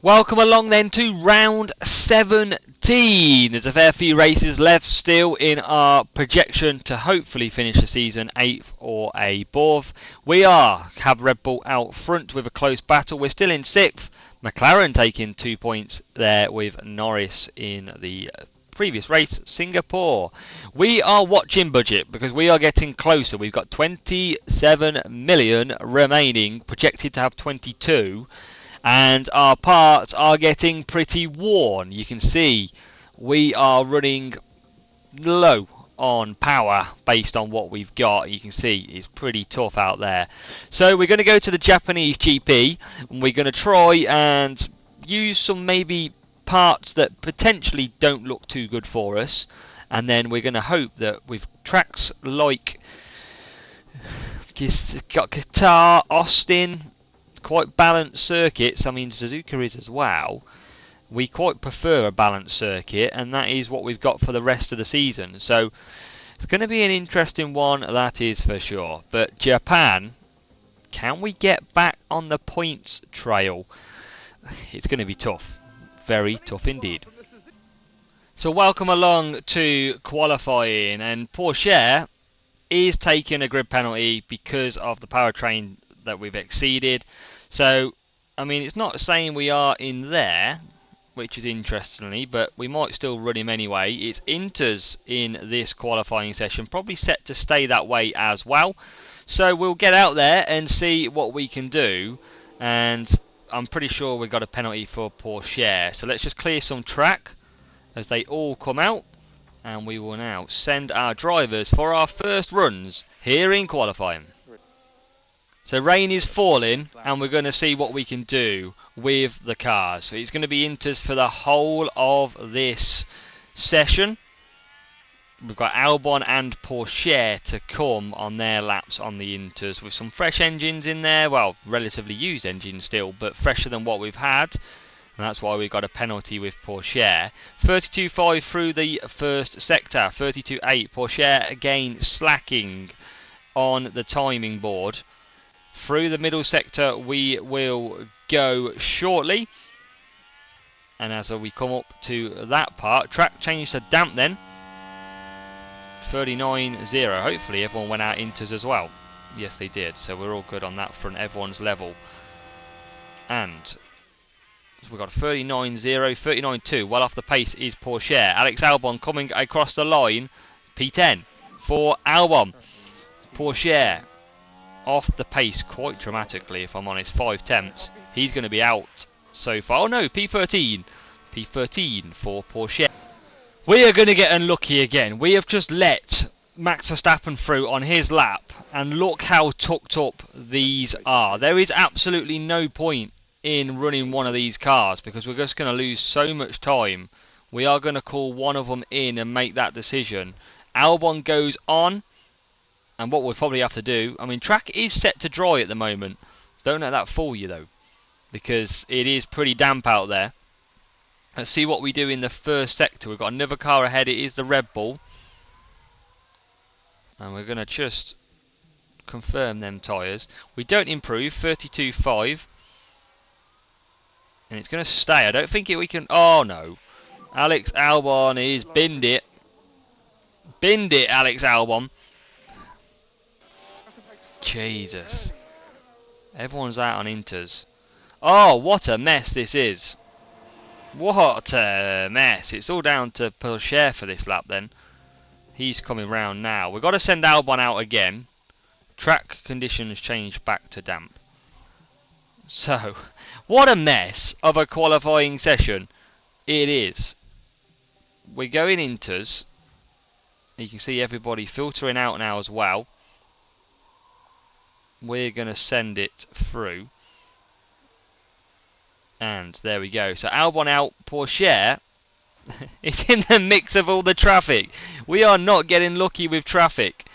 Welcome along then to round 17. There's a fair few races left still in our projection to hopefully finish the season 8th or above. We have Red Bull out front with a close battle. We're still in 6th. McLaren taking 2 points there with Norris in the previous race, Singapore. We are watching budget because we are getting closer. We've got 27 million remaining, projected to have 22. And our parts are getting pretty worn. You can see we are running low on power based on what we've got. You can see it's pretty tough out there. So we're going to go to the Japanese GP and we're going to try and use some maybe parts that potentially don't look too good for us, and then we're going to hope that with tracks like got Qatar, Austin, quite balanced circuits. I mean, Suzuka is as well. We quite prefer a balanced circuit, and that is what we've got for the rest of the season. So it's going to be an interesting one, that is for sure. But Japan, can we get back on the points trail? It's going to be tough. Very tough indeed. So welcome along to qualifying, and Porsche is taking a grid penalty because of the powertrain that we've exceeded. So, I mean, it's not saying we are in there, which is interestingly, but we might still run him anyway. It's Inters in this qualifying session, probably set to stay that way as well. So we'll get out there and see what we can do, and I'm pretty sure we've got a penalty for Porsche. So let's just clear some track as they all come out, and we will now send our drivers for our first runs here in qualifying. So rain is falling, and we're going to see what we can do with the cars. So it's going to be Inters for the whole of this session. We've got Albon and Porsche to come on their laps on the Inters with some fresh engines in there. Well, relatively used engines still, but fresher than what we've had. And that's why we got a penalty with Porsche. 32.5 through the first sector. 32.8. Porsche again slacking on the timing board. Through the middle sector we will go shortly. And as we come up to that part, track change to damp then. 39.0. Hopefully everyone went out Inters as well. Yes, they did. So we're all good on that front. Everyone's level. And we've got 39.0, 39.2. Well off the pace is Porsche. Alex Albon coming across the line. P10 for Albon. Porsche off the pace quite dramatically, if I'm honest. 5 tenths. He's going to be out so far. Oh no, P13. P13 for Porsche. We are going to get unlucky again. We have just let Max Verstappen through on his lap, and look how tucked up these are. There is absolutely no point in running one of these cars because we're just going to lose so much time. We are going to call one of them in and make that decision. Albon goes on, and what we'll probably have to do, I mean, track is set to dry at the moment. Don't let that fool you though, because it is pretty damp out there. Let's see what we do in the first sector. We've got another car ahead. It is the Red Bull. And we're going to just confirm them tyres. We don't improve. 32.5. And it's going to stay. I don't think we can... Oh, no. Alex Albon is binned it. Binned it, Alex Albon. Jesus. Everyone's out on Inters. Oh, what a mess this is. What a mess. It's all down to Porsche for this lap then. He's coming round now. We've got to send Albon out again. Track conditions change back to damp. So, what a mess of a qualifying session it is. We're going Inters. You can see everybody filtering out now as well. We're going to send it through. And there we go. So Albon out, Porsche is in the mix of all the traffic. We are not getting lucky with traffic.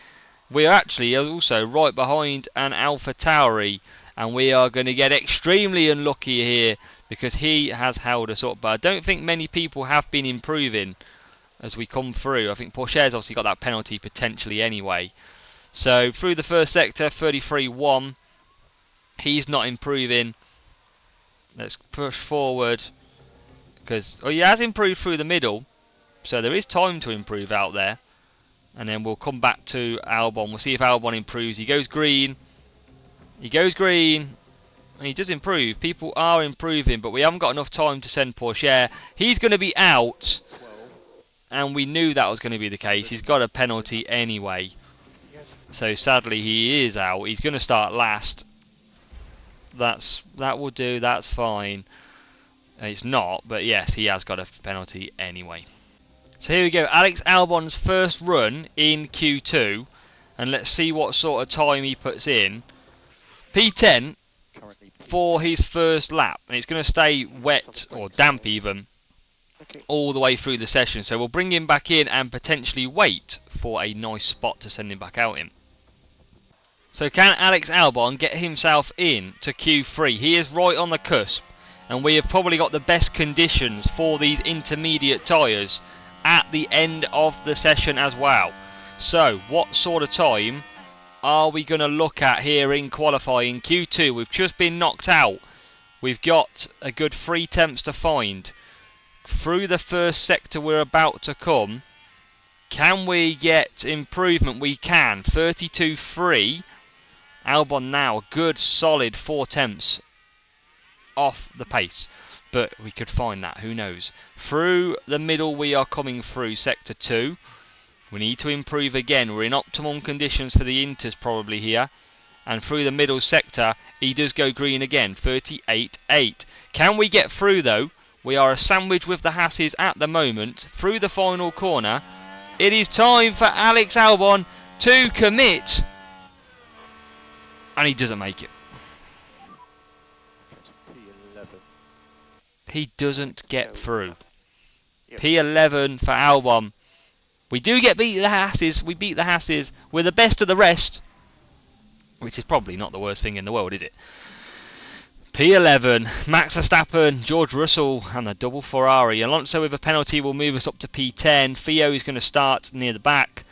We are actually also right behind an AlphaTauri, and we are going to get extremely unlucky here because he has held us up. But I don't think many people have been improving as we come through. I think Porsche's obviously got that penalty potentially anyway. So through the first sector, 33.1. He's not improving. Let's push forward, because he has improved through the middle, so there is time to improve out there. And then we'll come back to Albon. We'll see if Albon improves. He goes green. He goes green. And he does improve. People are improving, but we haven't got enough time to send Porsche. He's going to be out. And we knew that was going to be the case. He's got a penalty anyway. So sadly he is out. He's going to start last. That will do. That's fine. It's not, but yes, he has got a penalty anyway. So here we go, Alex Albon's first run in Q2, and let's see what sort of time he puts in. P10 for his first lap, and it's going to stay wet, or damp even, all the way through the session. So we'll bring him back in and potentially wait for a nice spot to send him back out in. So can Alex Albon get himself in to Q3? He is right on the cusp, and we have probably got the best conditions for these intermediate tyres at the end of the session as well. So what sort of time are we going to look at here in qualifying? Q2, we've just been knocked out. We've got a good 3 temps to find. Through the first sector we're about to come, can we get improvement? We can. 32.3. Albon now, a good solid 4 temps off the pace. But we could find that, who knows. Through the middle we are coming through sector 2. We need to improve again. We're in optimum conditions for the Inters probably here. And through the middle sector, he does go green again, 38.8. Can we get through though? We are a sandwich with the Hasses at the moment. Through the final corner, it is time for Alex Albon to commit. And he doesn't make it. He doesn't get through. P11 for Albon. We do beat the Hasses. We beat the Hasses. We're the best of the rest. Which is probably not the worst thing in the world, is it? P11. Max Verstappen, George Russell and the double Ferrari. Alonso with a penalty will move us up to P10. Theo is going to start near the back.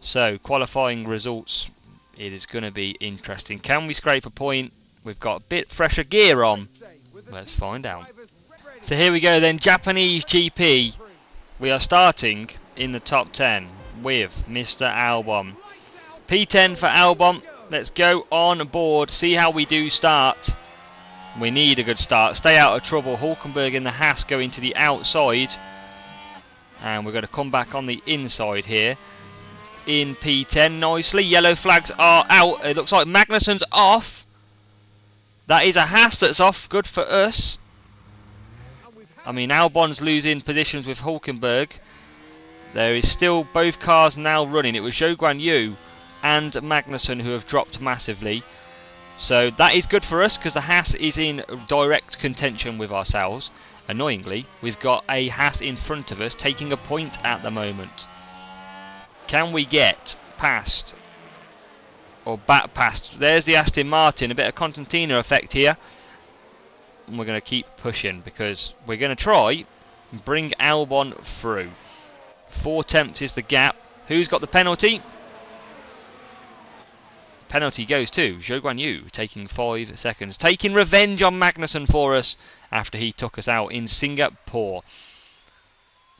So qualifying results. It is going to be interesting. Can we scrape a point? We've got a bit fresher gear on. Let's find out. So here we go then, Japanese GP. We are starting in the top 10 with Mr. Albon. P10 for Albon. Let's go on board, see how we do start. We need a good start. Stay out of trouble. Hulkenberg and the Haas going to the outside. And we're going to come back on the inside here. In P10 nicely. Yellow flags are out. It looks like Magnussen's off. That is a Haas that's off. Good for us. I mean, Albon's losing positions with Hulkenberg. There is still both cars now running. It was Zhou Guanyu and Magnussen who have dropped massively. So that is good for us because the Haas is in direct contention with ourselves. Annoyingly, we've got a Haas in front of us taking a point at the moment. Can we get past or back past? There's the Aston Martin. A bit of Constantina effect here. And we're going to keep pushing because we're going to try and bring Albon through. 4 temps is the gap. Who's got the penalty? Penalty goes to Zhou Guanyu, taking 5 seconds. Taking revenge on Magnussen for us after he took us out in Singapore.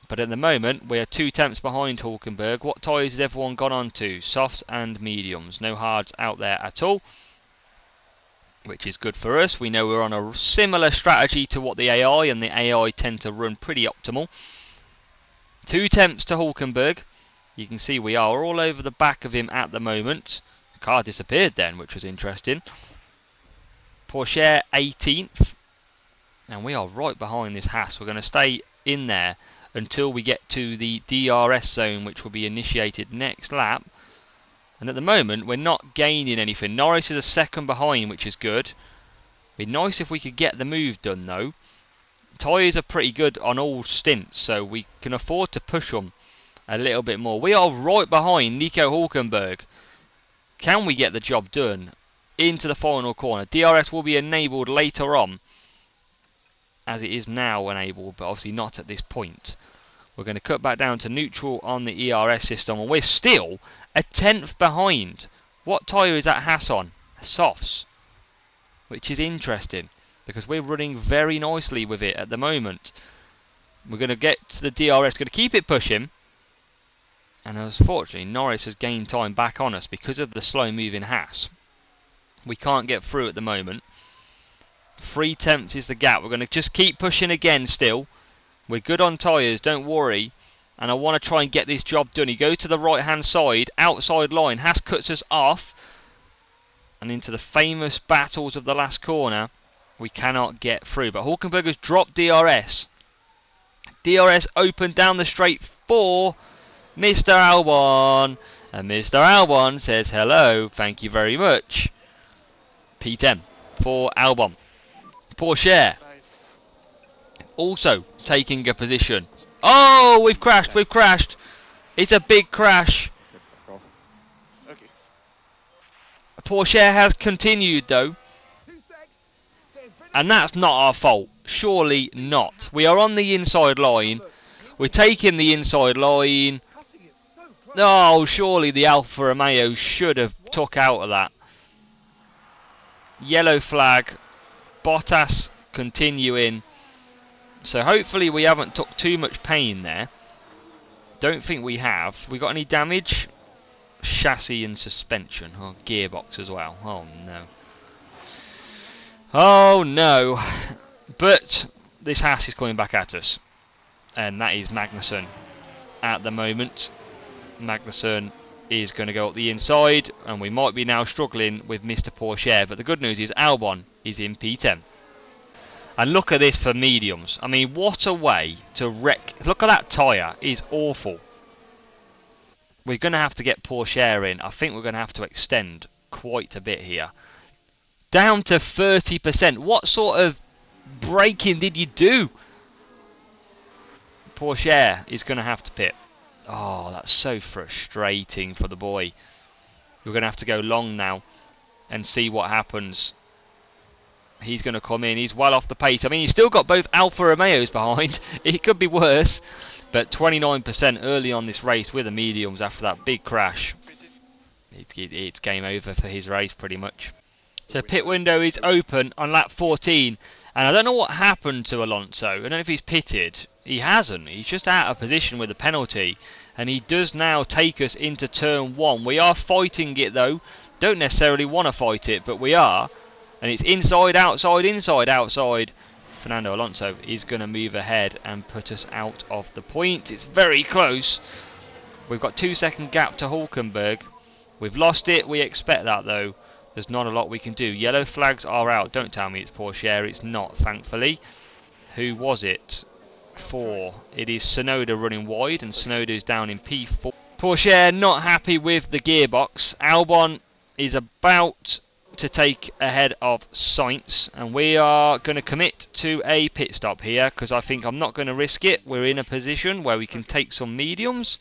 But at the moment, we're 2 temps behind Hulkenberg. What tyres has everyone gone on to? Softs and mediums. No hards out there at all, which is good for us. We know we're on a similar strategy to what the AI, and the AI tend to run pretty optimal. 2 temps to Hulkenberg. You can see we are all over the back of him at the moment. The car disappeared then, which was interesting. Porsche 18th. And we are right behind this Haas. We're going to stay in there until we get to the DRS zone, which will be initiated next lap. And at the moment, we're not gaining anything. Norris is a second behind, which is good. It'd be nice if we could get the move done, though. Tyres are pretty good on all stints, so we can afford to push them a little bit more. We are right behind Nico Hulkenberg. Can we get the job done into the final corner? DRS will be enabled later on, as it is now enabled, but obviously not at this point. We're going to cut back down to neutral on the ERS system, and we're still a 10th behind. What tyre is that Haas on? Softs, which is interesting. because we're running very nicely with it at the moment. We're going to get to the DRS, going to keep it pushing. And unfortunately, Norris has gained time back on us because of the slow moving Haas. We can't get through at the moment. 3/10 is the gap. We're going to just keep pushing again still. We're good on tyres, don't worry. And I want to try and get this job done. He goes to the right hand side, outside line. Haas cuts us off. And into the famous battles of the last corner, we cannot get through. But Hulkenberg has dropped DRS. DRS open down the straight for Mr. Albon. And Mr. Albon says hello, thank you very much. P10 for Albon. Porsche also taking a position. Oh, we've crashed. It's a big crash. Porsche has continued though. And that's not our fault. Surely not. We are on the inside line. We're taking the inside line. Oh, surely the Alfa Romeo should have took out of that. Yellow flag. Bottas continuing. So hopefully we haven't took too much pain there. Don't think we have. We got any damage? Chassis and suspension. Oh, gearbox as well. Oh no. Oh no. But this Haas is coming back at us. And that is Magnussen at the moment. Magnussen is going to go up the inside. And we might be now struggling with Mr. Porsche. But the good news is Albon is in P10. And look at this for mediums. I mean, what a way to wreck. Look at that tyre. It's awful. We're going to have to get Porsche in. I think we're going to have to extend quite a bit here. Down to 30%. What sort of braking did you do? Porsche is going to have to pit. Oh, that's so frustrating for the boy. We're going to have to go long now and see what happens. He's going to come in. He's well off the pace. I mean, he's still got both Alfa Romeos behind. It could be worse. But 29% early on this race with the mediums after that big crash. It's game over for his race pretty much. So pit window is open on lap 14. And I don't know what happened to Alonso. I don't know if he's pitted. He hasn't. He's just out of position with a penalty. And he does now take us into turn 1. We are fighting it though. Don't necessarily want to fight it, but we are. And it's inside, outside, inside, outside. Fernando Alonso is going to move ahead and put us out of the point. It's very close. We've got 2-second gap to Hulkenberg. We've lost it. We expect that though. There's not a lot we can do. Yellow flags are out. Don't tell me it's Porsche. It's not, thankfully. Who was it? 4. It is Tsunoda running wide, and Tsunoda's down in P4. Porsche not happy with the gearbox. Albon is about to take ahead of Sainz, and we are going to commit to a pit stop here because I think I'm not going to risk it. We're in a position where we can take some mediums,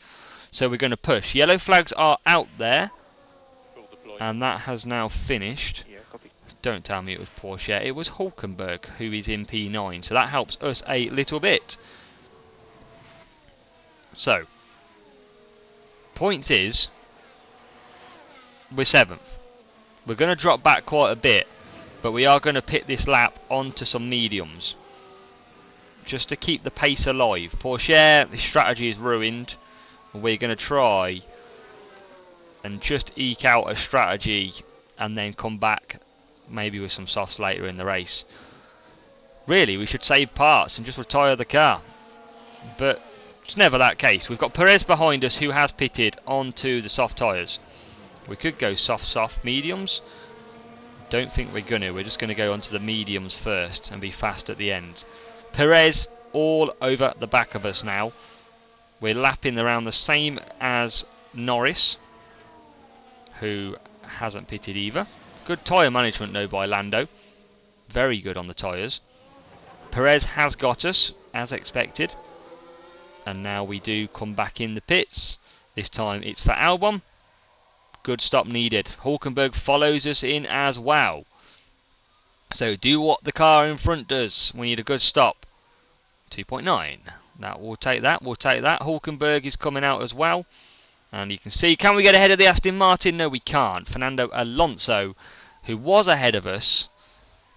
so we're going to push. Yellow flags are out there, and that has now finished. Don't tell me it was Porsche. It was Hulkenberg who is in P9, so that helps us a little bit. So points is we're 7th. We're going to drop back quite a bit, but we are going to pit this lap onto some mediums just to keep the pace alive. Porsche, the strategy is ruined. We're going to try and just eke out a strategy and then come back maybe with some softs later in the race. Really, we should save parts and just retire the car, but it's never that case. We've got Perez behind us who has pitted onto the soft tyres. We could go soft, mediums. Don't think we're going to. We're just going to go onto the mediums first and be fast at the end. Perez all over the back of us now. We're lapping around the same as Norris, who hasn't pitted either. Good tyre management though by Lando. Very good on the tyres. Perez has got us, as expected. And now we do come back in the pits. This time it's for Albon. Good stop needed. Hulkenberg follows us in as well. So do what the car in front does. We need a good stop. 2.9. That we'll take that. We'll take that. Hulkenberg is coming out as well. And you can see, can we get ahead of the Aston Martin? No, we can't. Fernando Alonso, who was ahead of us,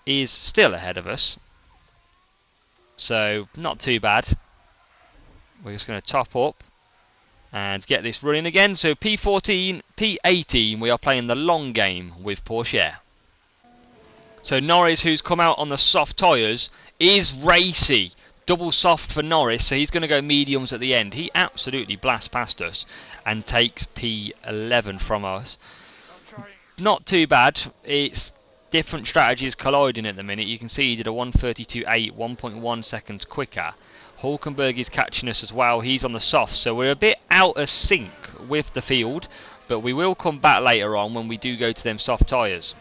is still ahead of us. So not too bad. We're just going to top up and get this running again. So P14, P18, we are playing the long game with Porsche. So Norris, who's come out on the soft tyres, is racy. Double soft for Norris, so he's going to go mediums at the end. He absolutely blasts past us and takes P11 from us. Not too bad. It's different strategies colliding at the minute. You can see he did a 1:32.8, 1.1 seconds quicker. Hulkenberg is catching us as well. He's on the soft, so we're a bit out of sync with the field, but we will come back later on when we do go to them soft tyres.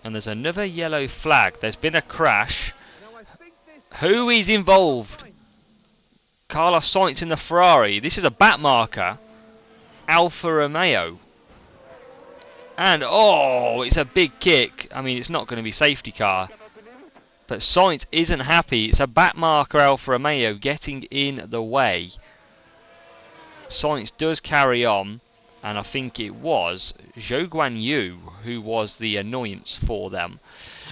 And there's another yellow flag. There's been a crash. Who is involved? Carlos Sainz in the Ferrari. This is a back marker. Alfa Romeo. And, oh, it's a big kick. I mean, it's not going to be safety car. But Sainz isn't happy. It's a back marker Alfa Romeo getting in the way. Sainz does carry on. And I think it was Zhou Guanyu who was the annoyance for them.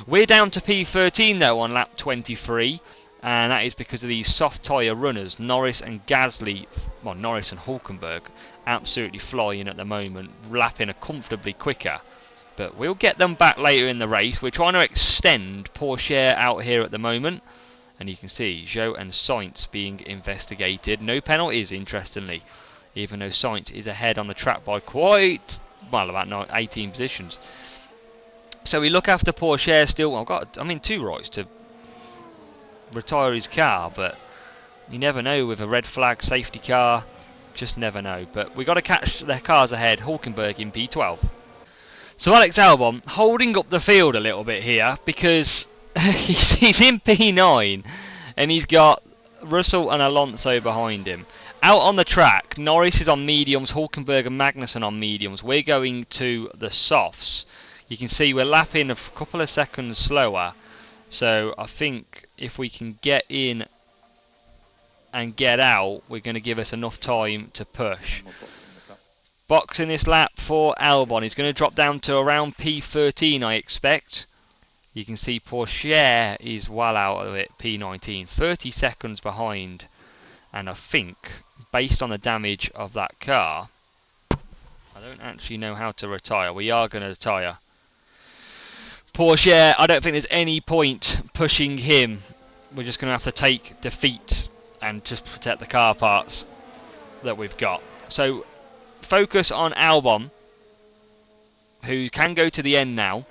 We're down to P13 though on lap 23. And that is because of these soft tyre runners. Norris and Gasly, well, Norris and Hulkenberg, absolutely flying at the moment, lapping comfortably quicker. But we'll get them back later in the race. We're trying to extend Porsche out here at the moment. And you can see Zhou and Sainz being investigated. No penalties, interestingly. Even though Sainz is ahead on the track by quite, well, about 18 positions. So we look after Porsche still. Well, got, I mean, 2 rights to retire his car, but you never know with a red flag safety car. Just never know. But we got to catch their cars ahead. Hulkenberg in P12. So Alex Albon holding up the field a little bit here because he's in P9 and he's got Russell and Alonso behind him. Out on the track, Norris is on mediums, Hulkenberg and Magnussen on mediums. We're going to the softs. You can see we're lapping a couple of seconds slower. So I think if we can get in and get out, we're going to give us enough time to push. Boxing this lap for Albon. He's going to drop down to around P13, I expect. You can see Porsche is well out of it, P19. 30 seconds behind. And I think, based on the damage of that car, I don't actually know how to retire. We are going to retire. Porsche, I don't think there's any point pushing him. We're just going to have to take defeat and just protect the car parts that we've got. So, focus on Albon, who can go to the end now.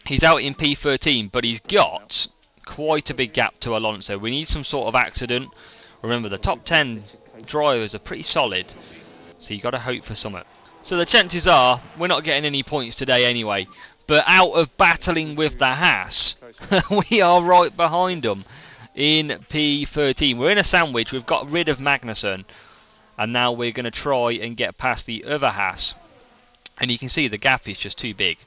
He's out in P13, but he's got quite a big gap to Alonso. We need some sort of accident. Remember, the top 10 drivers are pretty solid, so you've got to hope for something. So the chances are we're not getting any points today anyway. But out of battling with the Haas, we are right behind them in P13. We're in a sandwich. We've got rid of Magnussen, and now we're going to try and get past the other Haas. And you can see the gap is just too big.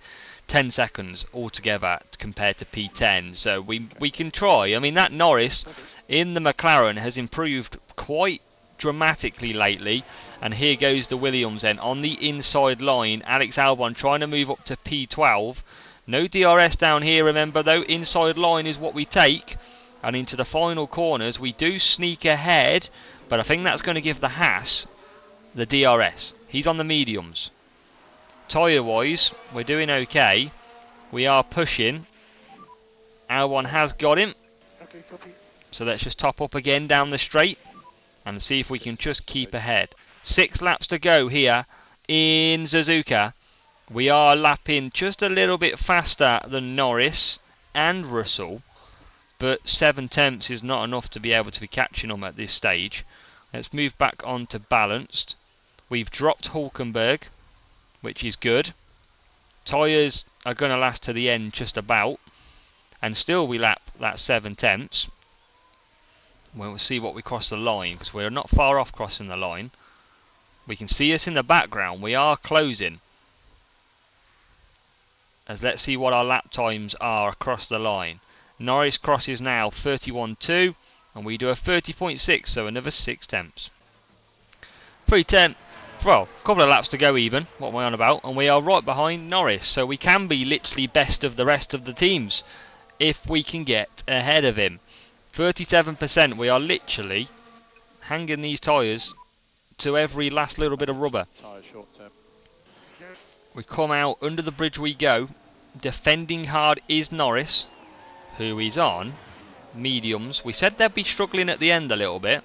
10 seconds altogether compared to P10. So we can try. I mean, that Norris in the McLaren has improved quite dramatically lately. And here goes the Williams then on the inside line. Alex Albon trying to move up to P12. No DRS down here, remember though. Inside line is what we take. And into the final corners we do sneak ahead. But I think that's going to give the Haas the DRS. He's on the mediums. Tyre wise, we're doing okay. We are pushing. Albon has got him. Okay, copy. So let's just top up again down the straight and see if we can just keep ahead. 6 laps to go here in Suzuka. We are lapping just a little bit faster than Norris and Russell, but 7 tenths is not enough to be able to be catching them at this stage. Let's move back on to balanced. We've dropped Hulkenberg, which is good. Tyres are going to last to the end just about, and still we lap that 7 tenths. We'll see what we cross the line, because we're not far off crossing the line. We can see us in the background. We are closing. As let's see what our lap times are across the line. Norris crosses now 31.2, and we do a 30.6, so another 6 tenths. 3:10 Well, a couple of laps to go even, what am I on about? And we are right behind Norris, so we can be literally best of the rest of the teams if we can get ahead of him. 37%, we are literally hanging these tyres to every last little bit of rubber. We come out, under the bridge we go. Defending hard is Norris, who is on mediums. We said they'd be struggling at the end a little bit,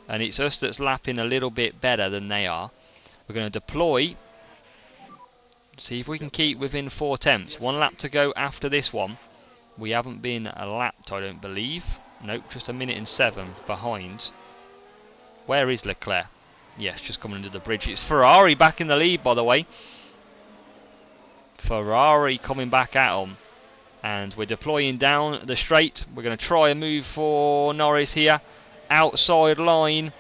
and it's us that's lapping a little bit better than they are. We're going to deploy, see if we can keep within 4 tenths. 1 lap to go after this one. We haven't been lapped, I don't believe. Nope, just 1:07 behind. Where is Leclerc? Yes, just coming under the bridge. It's Ferrari back in the lead, by the way. Ferrari coming back at them. And we're deploying down the straight. We're going to try a move for Norris here. Outside line.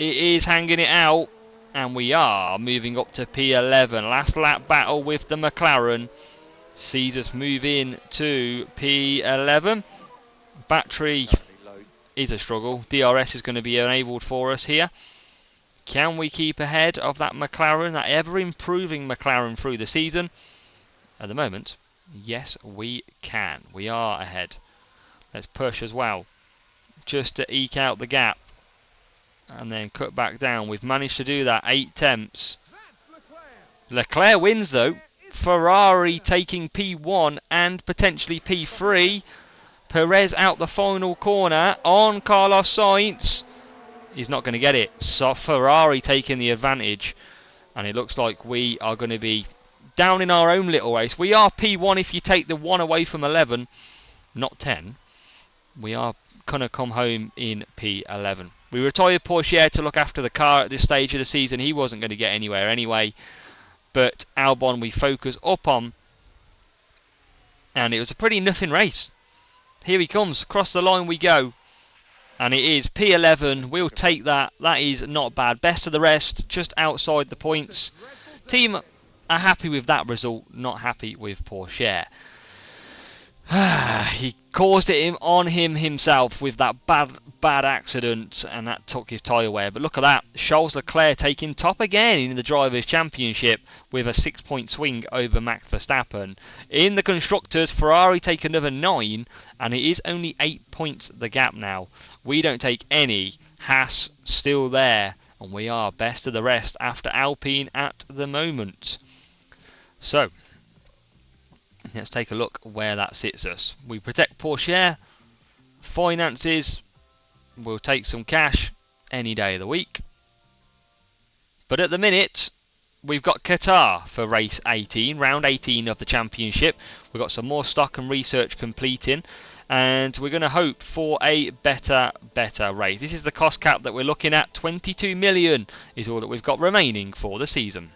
It is hanging it out. And we are moving up to P11. Last lap battle with the McLaren sees us move in to P11. Battery is a struggle. DRS is going to be enabled for us here. Can we keep ahead of that McLaren, that ever-improving McLaren through the season? At the moment, yes, we can. We are ahead. Let's push as well, just to eke out the gap. And then cut back down. We've managed to do that, 8 tenths. Leclerc wins though. Ferrari taking P1 and potentially P3. Perez out the final corner on Carlos Sainz. He's not going to get it. So Ferrari taking the advantage. And it looks like we are going to be down in our own little race. We are P1 if you take the 1 away from 11. Not 10. We are going to come home in P11. We retired Porsche to look after the car at this stage of the season. He wasn't going to get anywhere anyway. But Albon we focus up on. And it was a pretty nothing race. Here he comes. Across the line we go. And it is P11. We'll take that. That is not bad. Best of the rest. Just outside the points. Team are happy with that result. Not happy with Porsche. He caused it on himself with that bad accident, and that took his tyre away. But look at that, Charles Leclerc taking top again in the Drivers' Championship with a 6-point swing over Max Verstappen. In the Constructors, Ferrari take another 9, and it is only 8 points the gap now. We don't take any. Haas still there, and we are best of the rest after Alpine at the moment. So let's take a look where that sits us. We protect Porsche. Finances, we'll take some cash any day of the week. But at the minute, we've got Qatar for race 18, round 18 of the championship. We've got some more stock and research completing. And we're going to hope for a better race. This is the cost cap that we're looking at. 22 million is all that we've got remaining for the season.